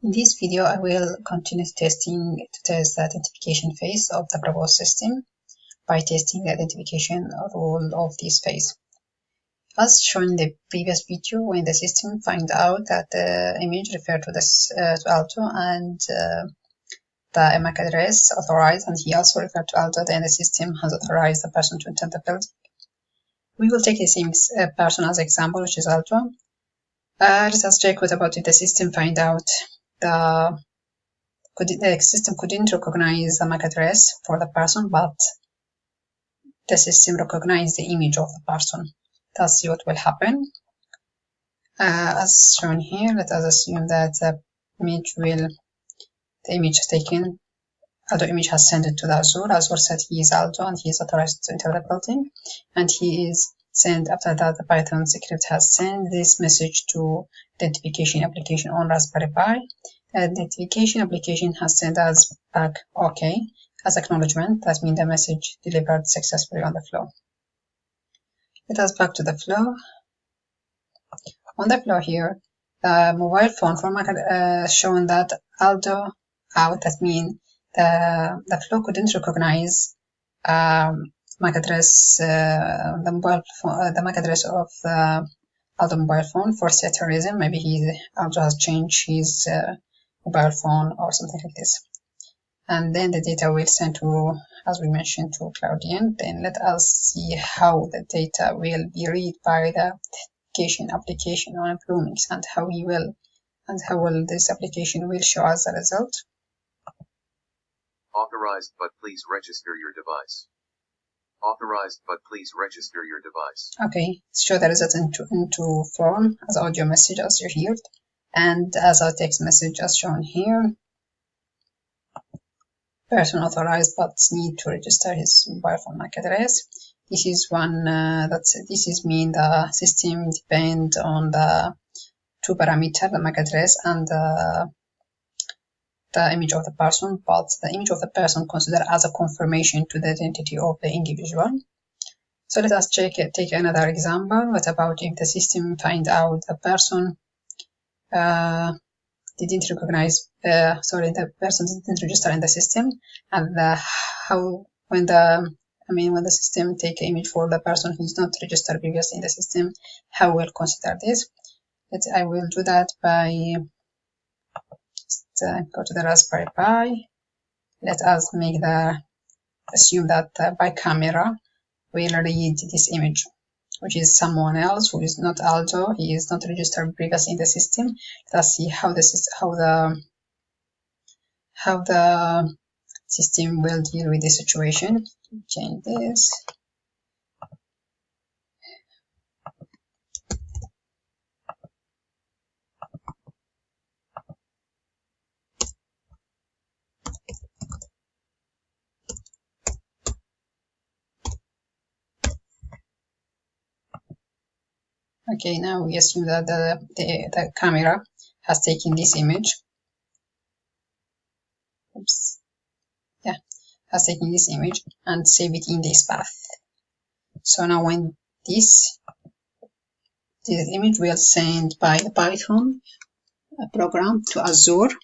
In this video, I will continue testing to test the identification phase of the proposed system by testing the identification rule of this phase. As shown in the previous video, when the system finds out that the image referred to this to Alto and the MAC address authorized, and he also referred to Alto, then the system has authorized the person to enter the building. We will take the same person as example, which is Alto. Let us check what about if the system find out the system couldn't recognize the MAC address for the person, but the system recognized the image of the person. Let's see what will happen. As shown here, let us assume that the image taken, Alto image has sent it to the Azure. Azure said he is Alto and he is authorized to enter the building, and he is sent. After that, the Python script has sent this message to identification application on Raspberry Pi. The identification application has sent us back OK as acknowledgement. That means the message delivered successfully on the flow. Let us back to the flow. On the flow here, the mobile phone format shown that Alto out. That means the flow couldn't recognize MAC address, the MAC address of the Alto mobile phone for certain reason. Maybe Alto has changed his mobile phone or something like this. And then the data will send to, as we mentioned, to Cloudian. Then let us see how the data will be read by the application on Plumix, and how this application will show us the result. Authorized, but please register your device. Authorized, but please register your device. Okay, show the result into form as audio message as you heard, and as a text message as shown here. Person authorized but need to register his mobile phone MAC address. This is one mean the system depend on the two parameter, the MAC address and the image of the person, but the image of the person considered as a confirmation to the identity of the individual. So let us take another example. What about if the system find out the person didn't recognize, the person didn't register in the system, and when the system take an image for the person who is not registered previously in the system, how we'll consider this? I will do that by go to the Raspberry Pi. Let us assume that by camera will read this image, which is someone else who is not Alto. He is not registered previously in the system. Let's see how the system will deal with this situation. Change this. Okay, now we assume that the camera has taken this image. Oops. Yeah, has taken this image and save it in this path. So now when this image will send by the Python program to Azure,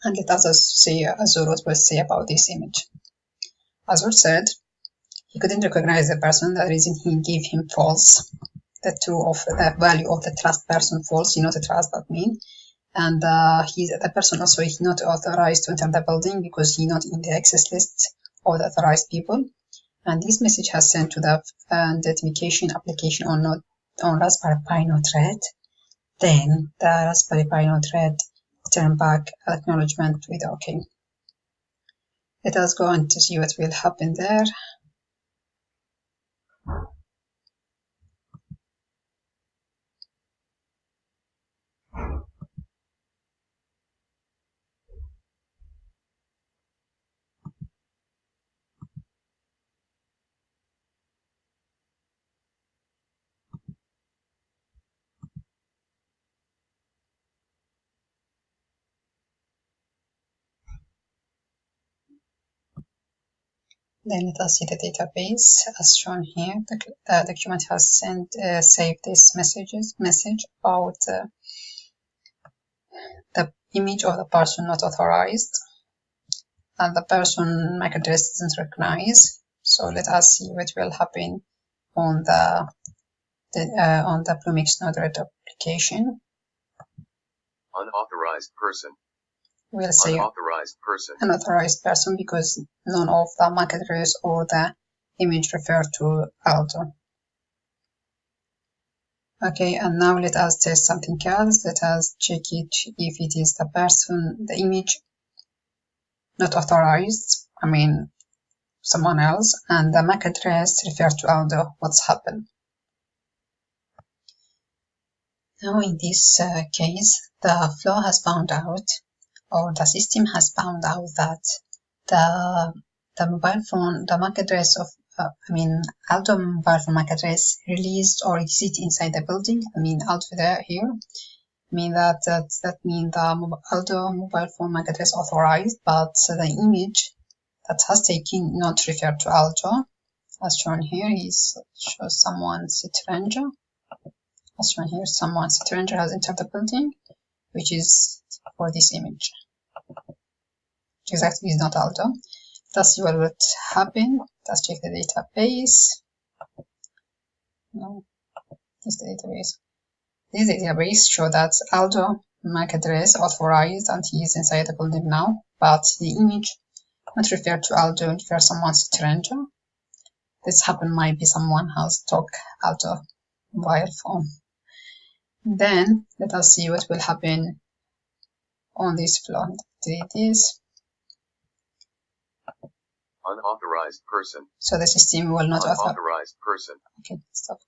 and let us see Azure what will say about this image. Azure said he couldn't recognize the person. The reason he gave him false. The value of the trust person false, not a trust that mean, and the person also is not authorized to enter the building because he's not in the access list of the authorized people. And this message has sent to the identification application on Raspberry Pi Node Red. Then the Raspberry Pi Node Red turn back acknowledgement with OK. Let us go on to see what will happen there. Then let us see the database as shown here. The document has saved this message about the image of the person not authorized, and the person MAC address doesn't recognize. So let us see what will happen on the Plumix Node-RED application. Unauthorized person. We'll say unauthorized person. Unauthorized person because none of the MAC address or the image refer to Aldo. Okay, and now let us test something else. Let us check it if it is the person, the image not authorized, I mean someone else, and the MAC address refer to Aldo. What's happened? Now in this case, the flow has found out, or the system has found out that the mobile phone, the MAC address of, Aldo mobile phone MAC address released or exit inside the building. Aldo there here. That means the Aldo mobile phone MAC address authorized, but the image that has taken not referred to Aldo. As shown here, shows someone stranger. As shown here, someone stranger has entered the building, which is for this image. Exactly, is not Aldo. Let's see what would happen. Let's check the database. No, this database. This database shows that Aldo MAC address authorized and he is inside the building now, but the image not referred to Aldo, refer someone stranger. This happen might be someone has took Aldo mobile phone. Then let us see what will happen on this flow. Delete this. Unauthorized person. So the system will not unauthorized person. Okay, stop.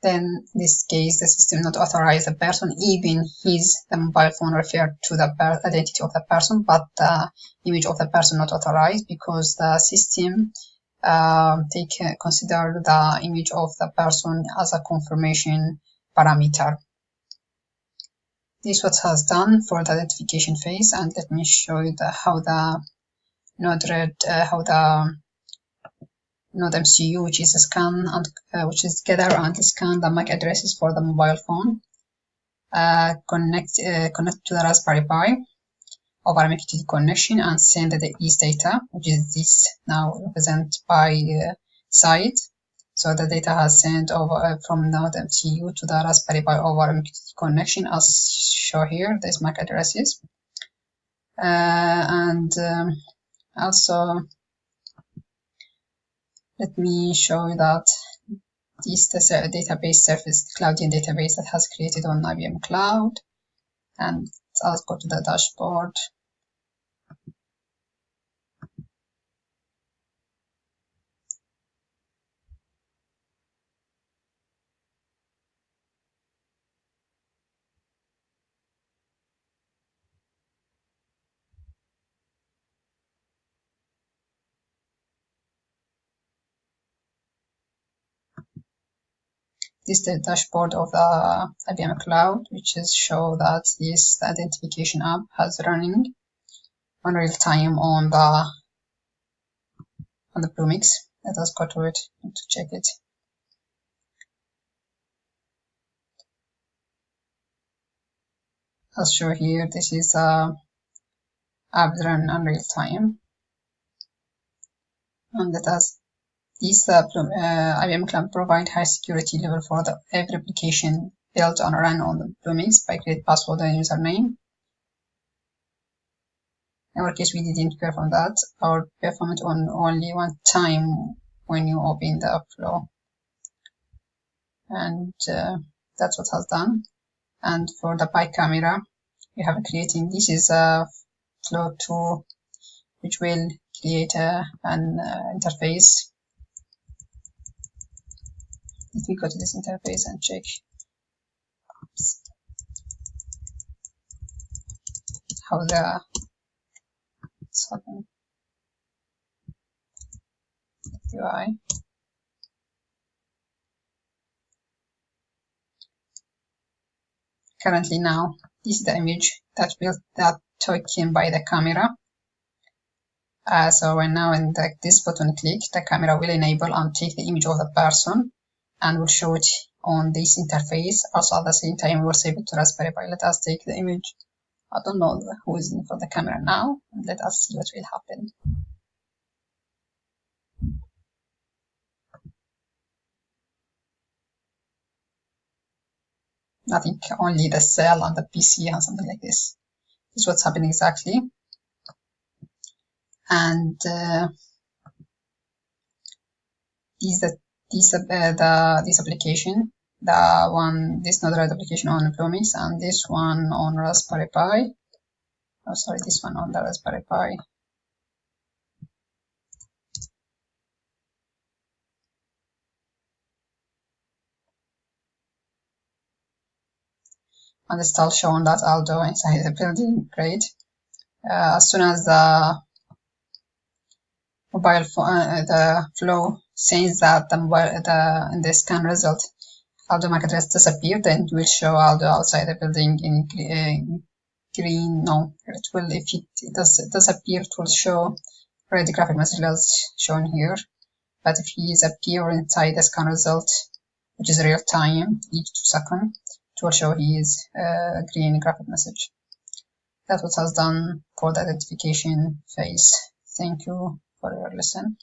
Then in this case, the system not authorize the person, even the mobile phone referred to the identity of the person, but the image of the person not authorized, because the system consider the image of the person as a confirmation parameter. This is what has done for the identification phase, and let me show you how the Node-RED, how the Node MCU, which is scan and which is gather and scan the MAC addresses for the mobile phone, connect to the Raspberry Pi over MQTT connection and send the ETH data, which is this now represented by side. So the data has sent over from Node MCU to the Raspberry Pi over MQTT connection, as shown here. These MAC addresses, also. Let me show you that this is a database service, Cloudian database that has created on IBM Cloud. And let's go to the dashboard. This is the dashboard of the IBM Cloud, which is show that this identification app has running on real time on the Plumix. Let us go to it to check it. As shown here, this is app run on real time, and that has this IBM Cloud provide high security level for every application built and run on the Plumix by create password and username. In our case, we didn't perform that, or perform it on only one time when you open the flow. And that's what has done. And for the Pi camera, we have creating, this is a flow 2, which will create an interface. Let me go to this interface and check. How what's happening. UI. Currently now, this is the image that taken by the camera. So when now in this button click, the camera will enable and take the image of the person and will show it on this interface. Also at the same time, we'll save it to Raspberry Pi. Let us take the image I don't know who is in front of the camera now. Let us see what will happen. Nothing, only the cell and the PC and something like this. This is what's happening exactly. And this application, this Node-RED application on Plumix, and this one on Raspberry Pi. Oh, sorry, this one on the Raspberry Pi. And it's still showing that Aldo inside the building. Great. As soon as the mobile phone, the flow says that in the scan result Aldo MAC address disappeared, then it will show Aldo outside the building in green. No, it will, if it does disappear, it will show red graphic message as shown here. But if he is appear inside the scan result, which is real time, each 2 seconds, it will show he is green graphic message. That's what has done for the identification phase. Thank you for your listen.